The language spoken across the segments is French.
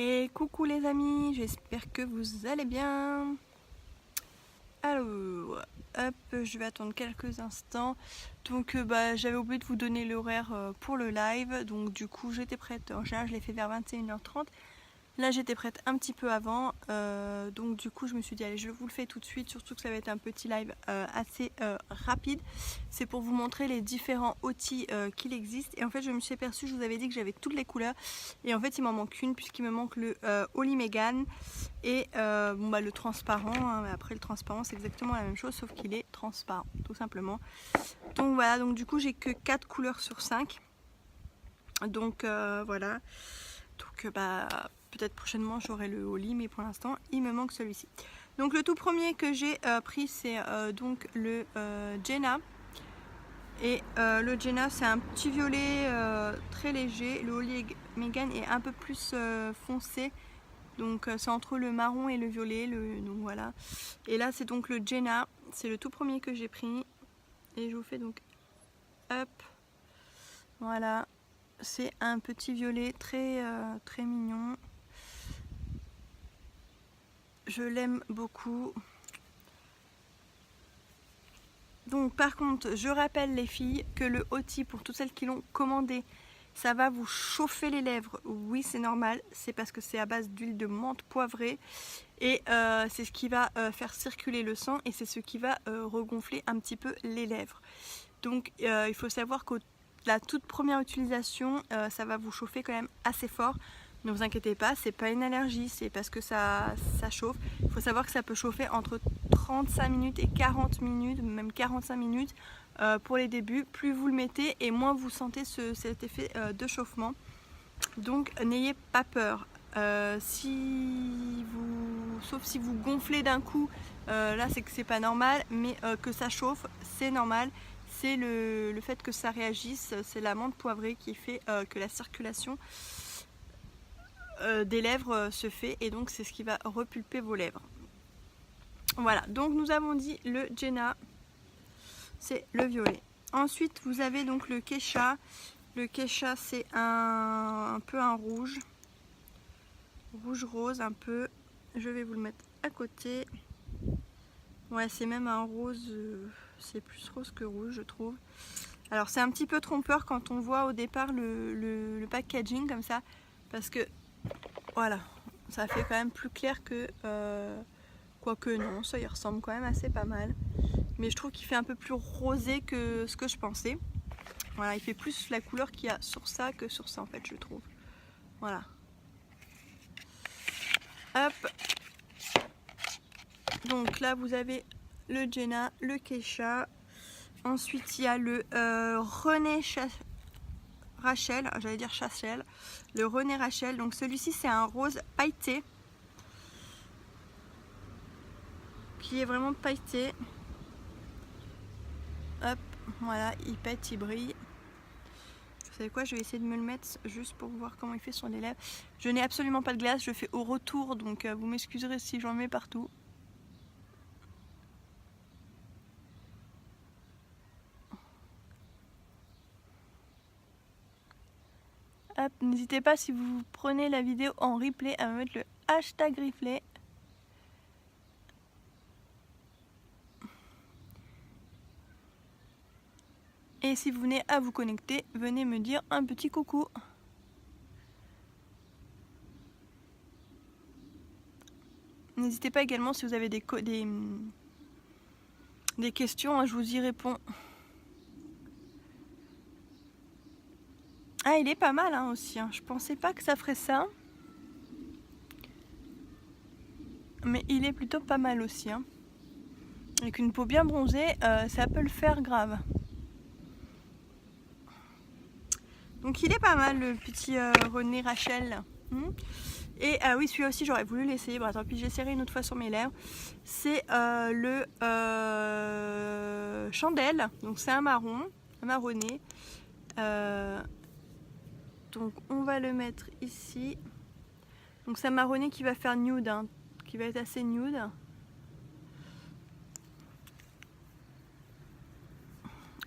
Et coucou les amis, j'espère que vous allez bien. Alors, hop, je vais attendre quelques instants. Donc j'avais oublié de vous donner l'horaire pour le live. Donc du coup j'étais prête, en général je l'ai fait vers 21h30. Là j'étais prête un petit peu avant, donc du coup je me suis dit allez je vous le fais tout de suite, surtout que ça va être un petit live assez rapide. C'est pour vous montrer les différents outils qu'il existe. Et en fait je me suis aperçue, je vous avais dit que j'avais toutes les couleurs et en fait il m'en manque une puisqu'il me manque le Holly Megan et le transparent, hein. Après le transparent c'est exactement la même chose sauf qu'il est transparent tout simplement. Donc voilà, donc du coup j'ai que 4 couleurs sur 5. Donc voilà, donc peut-être prochainement j'aurai le Holly, mais pour l'instant il me manque celui-ci. Donc le tout premier que j'ai pris c'est donc le Jenna. Et le Jenna c'est un petit violet très léger. Le Holly Megan est un peu plus foncé. Donc c'est entre le marron et le violet. Donc voilà. Et là c'est donc le Jenna. C'est le tout premier que j'ai pris. Et je vous fais donc hop. Voilà. C'est un petit violet très mignon. Je l'aime beaucoup. Donc par contre, je rappelle les filles que le Oti, pour toutes celles qui l'ont commandé, ça va vous chauffer les lèvres. Oui, c'est normal, c'est parce que c'est à base d'huile de menthe poivrée. Et c'est ce qui va faire circuler le sang et c'est ce qui va regonfler un petit peu les lèvres. Donc il faut savoir que la toute première utilisation, ça va vous chauffer quand même assez fort. Ne vous inquiétez pas, c'est pas une allergie, c'est parce que ça chauffe. Il faut savoir que ça peut chauffer entre 35 minutes et 40 minutes, même 45 minutes pour les débuts. Plus vous le mettez et moins vous sentez cet effet de chauffement. Donc n'ayez pas peur. Sauf si vous gonflez d'un coup, là c'est que c'est pas normal, mais que ça chauffe, c'est normal. C'est le fait que ça réagisse, c'est la menthe poivrée qui fait que la circulation des lèvres se fait et donc c'est ce qui va repulper vos lèvres. Voilà, donc nous avons dit le Jenna, c'est le violet. Ensuite vous avez donc le Keisha. Le Keisha c'est un peu un rouge rose un peu. Je vais vous le mettre à côté. Ouais, c'est même un rose, c'est plus rose que rouge je trouve. Alors c'est un petit peu trompeur quand on voit au départ le packaging comme ça, parce que voilà, ça fait quand même plus clair que quoique non, ça y ressemble quand même assez pas mal, mais je trouve qu'il fait un peu plus rosé que ce que je pensais. Voilà, il fait plus la couleur qu'il y a sur ça que sur ça en fait je trouve. Voilà. Hop. Donc là vous avez le Jenna, le Keisha. Ensuite il y a le René Rachel, j'allais dire Chachel, le René Rachel. Donc celui-ci c'est un rose pailleté, qui est vraiment pailleté. Hop, voilà, il pète, il brille. Vous savez quoi, je vais essayer de me le mettre juste pour voir comment il fait sur les lèvres. Je n'ai absolument pas de glace, je fais au retour, donc vous m'excuserez si j'en mets partout. N'hésitez pas si vous prenez la vidéo en replay à me mettre le hashtag replay. Et si vous venez à vous connecter, venez me dire un petit coucou. N'hésitez pas également si vous avez des questions, je vous y réponds. Ah, il est pas mal hein, aussi, hein. Je pensais pas que ça ferait ça. Mais il est plutôt pas mal aussi. Hein. Avec une peau bien bronzée, ça peut le faire grave. Donc il est pas mal le petit René Rachel. Et oui, celui-là aussi j'aurais voulu l'essayer. Bon, tant pis, j'essaierai une autre fois sur mes lèvres. C'est le Chandelle. Donc c'est un marronné. Donc on va le mettre ici. Donc c'est un marronné qui va faire nude, hein, qui va être assez nude.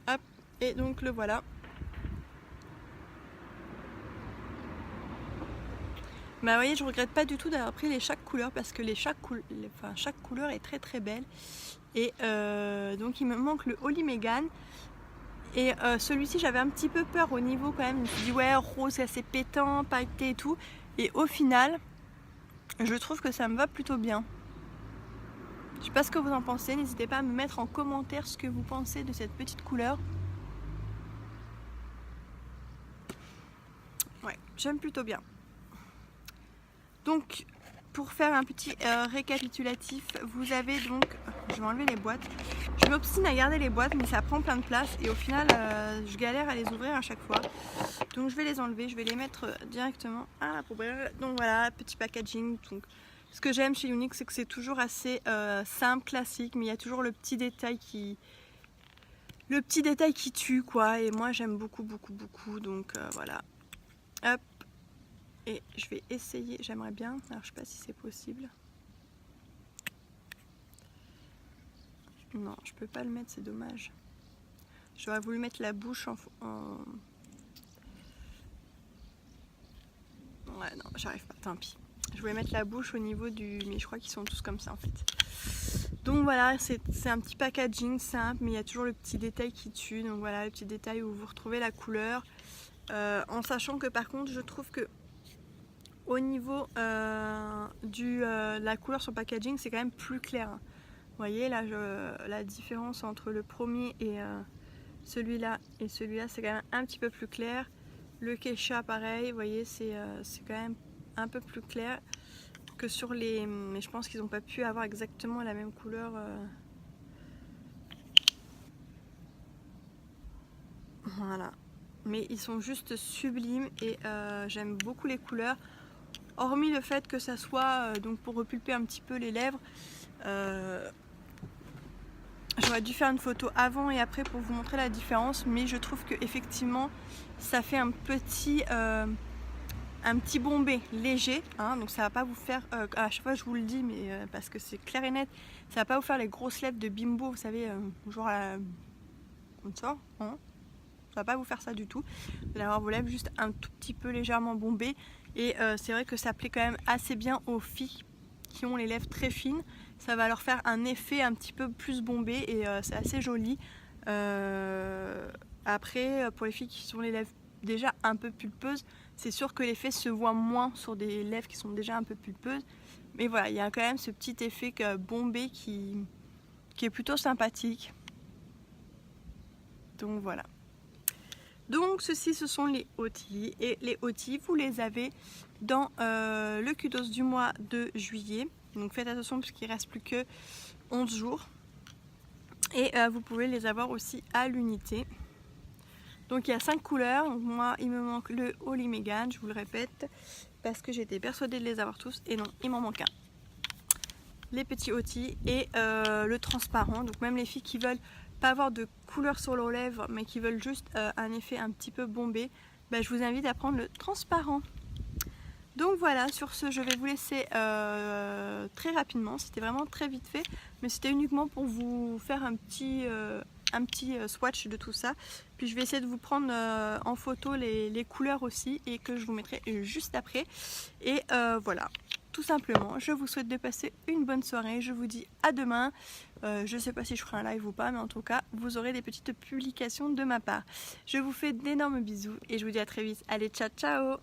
Hop, et donc le voilà. Bah vous voyez, je regrette pas du tout d'avoir pris chaque couleur parce que chaque couleur est très très belle. Et donc il me manque le Holly Meghan. Et celui-ci j'avais un petit peu peur au niveau quand même. Je me suis dit ouais, rose c'est assez pétant, pailleté et tout. Et au final, je trouve que ça me va plutôt bien. Je sais pas ce que vous en pensez, n'hésitez pas à me mettre en commentaire ce que vous pensez de cette petite couleur. Ouais, j'aime plutôt bien. Donc, pour faire un petit récapitulatif, vous avez donc... Je vais enlever les boîtes. Je m'obstine à garder les boîtes, mais ça prend plein de place. Et au final, je galère à les ouvrir à chaque fois. Donc, je vais les enlever. Je vais les mettre directement à la poubelle. Donc, voilà, petit packaging. Donc, ce que j'aime chez Younique, c'est que c'est toujours assez simple, classique. Mais il y a toujours le petit détail qui... Le petit détail qui tue, quoi. Et moi, j'aime beaucoup, beaucoup, beaucoup. Donc, voilà. Hop. Et je vais essayer, j'aimerais bien, alors je sais pas si c'est possible. Non, je peux pas le mettre, c'est dommage. J'aurais voulu mettre la bouche en... Ouais, non, j'arrive pas, tant pis. Je voulais mettre la bouche au niveau du... Mais je crois qu'ils sont tous comme ça en fait. Donc voilà, c'est un petit packaging simple, mais il y a toujours le petit détail qui tue. Donc voilà, le petit détail où vous retrouvez la couleur. En sachant que par contre, je trouve que au niveau la couleur sur le packaging, c'est quand même plus clair. Vous voyez là, la différence entre le premier et celui-là et celui-là, c'est quand même un petit peu plus clair. Le Keisha, pareil, vous voyez, c'est quand même un peu plus clair que sur les... Mais je pense qu'ils n'ont pas pu avoir exactement la même couleur. Voilà. Mais ils sont juste sublimes et j'aime beaucoup les couleurs. Hormis le fait que ça soit donc pour repulper un petit peu les lèvres, j'aurais dû faire une photo avant et après pour vous montrer la différence, mais je trouve que effectivement ça fait un petit bombé léger, hein, donc ça va pas vous faire, à chaque fois je vous le dis, mais parce que c'est clair et net, ça va pas vous faire les grosses lèvres de bimbo, vous savez, genre comme ça, hein. Ça va pas vous faire ça du tout. Vous allez avoir vos lèvres juste un tout petit peu légèrement bombées. Et c'est vrai que ça plaît quand même assez bien aux filles qui ont les lèvres très fines. Ça va leur faire un effet un petit peu plus bombé et c'est assez joli. Après, pour les filles qui ont les lèvres déjà un peu pulpeuses, c'est sûr que l'effet se voit moins sur des lèvres qui sont déjà un peu pulpeuses. Mais voilà, il y a quand même ce petit effet bombé qui est plutôt sympathique. Donc voilà. Donc ceci, ce sont les OTI et les OTI vous les avez dans le kudos du mois de juillet. Donc faites attention parce qu'il ne reste plus que 11 jours et vous pouvez les avoir aussi à l'unité. Donc il y a 5 couleurs, donc moi il me manque le Holly Meghan, je vous le répète, parce que j'étais persuadée de les avoir tous et non, il m'en manque un. Les petits OTI et le transparent, donc même les filles qui veulent pas avoir de couleur sur leurs lèvres mais qui veulent juste un effet un petit peu bombé, bah, je vous invite à prendre le transparent. Donc voilà, sur ce je vais vous laisser très rapidement, c'était vraiment très vite fait, mais c'était uniquement pour vous faire un petit swatch de tout ça. Puis je vais essayer de vous prendre en photo les couleurs aussi et que je vous mettrai juste après. Et voilà. Tout simplement, je vous souhaite de passer une bonne soirée, je vous dis à demain. Je ne sais pas si je ferai un live ou pas, mais en tout cas, vous aurez des petites publications de ma part. Je vous fais d'énormes bisous et je vous dis à très vite. Allez, ciao, ciao!